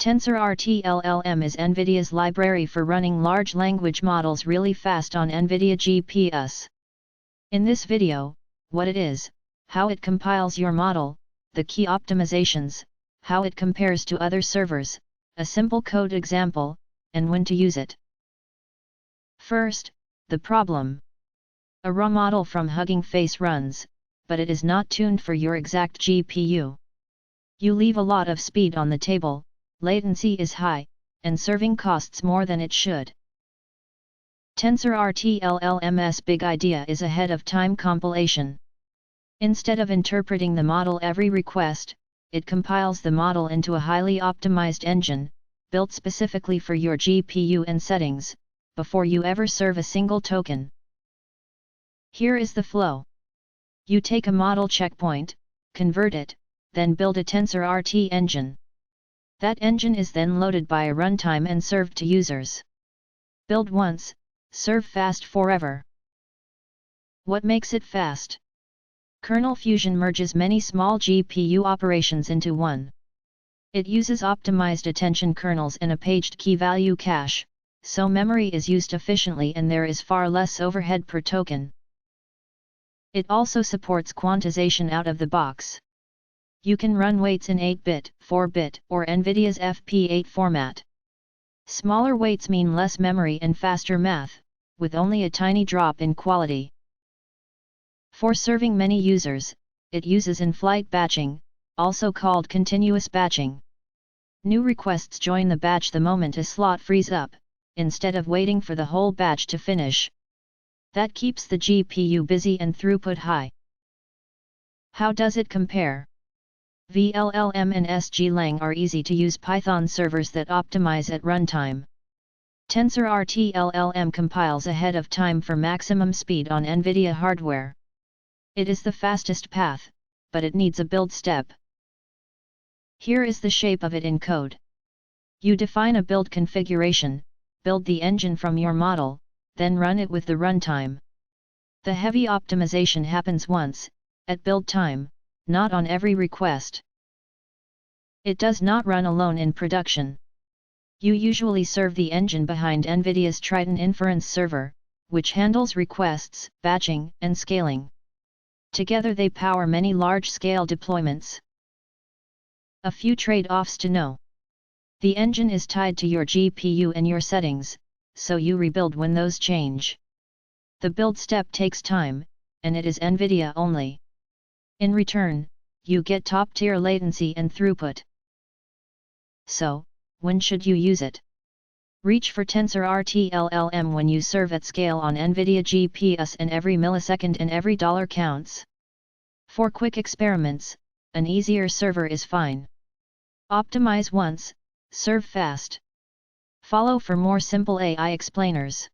TensorRT-LLM is NVIDIA's library for running large language models really fast on NVIDIA GPUs. In this video, what it is, how it compiles your model, the key optimizations, how it compares to other servers, a simple code example, and when to use it. First, the problem. A raw model from Hugging Face runs, but it is not tuned for your exact GPU. You leave a lot of speed on the table, latency is high, and serving costs more than it should. TensorRT-LLM's big idea is ahead of time compilation. Instead of interpreting the model every request, it compiles the model into a highly optimized engine, built specifically for your GPU and settings, before you ever serve a single token. Here is the flow. You take a model checkpoint, convert it, then build a TensorRT engine. That engine is then loaded by a runtime and served to users. Build once, serve fast forever. What makes it fast? Kernel Fusion merges many small GPU operations into one. It uses optimized attention kernels and a paged key-value cache, so memory is used efficiently and there is far less overhead per token. It also supports quantization out of the box. You can run weights in 8-bit, 4-bit, or NVIDIA's FP8 format. Smaller weights mean less memory and faster math, with only a tiny drop in quality. For serving many users, it uses in-flight batching, also called continuous batching. New requests join the batch the moment a slot frees up, instead of waiting for the whole batch to finish. That keeps the GPU busy and throughput high. How does it compare? VLLM and SGLang are easy-to-use Python servers that optimize at runtime. TensorRT-LLM compiles ahead of time for maximum speed on NVIDIA hardware. It is the fastest path, but it needs a build step. Here is the shape of it in code. You define a build configuration, build the engine from your model, then run it with the runtime. The heavy optimization happens once, at build time, not on every request. It does not run alone in production. You usually serve the engine behind NVIDIA's Triton inference server, which handles requests, batching, and scaling. Together they power many large-scale deployments. A few trade-offs to know. The engine is tied to your GPU and your settings, so you rebuild when those change. The build step takes time, and it is NVIDIA only. In return, you get top-tier latency and throughput. So, when should you use it? Reach for TensorRT-LLM when you serve at scale on NVIDIA GPUs and every millisecond and every dollar counts. For quick experiments, an easier server is fine. Optimize once, serve fast. Follow for more simple AI explainers.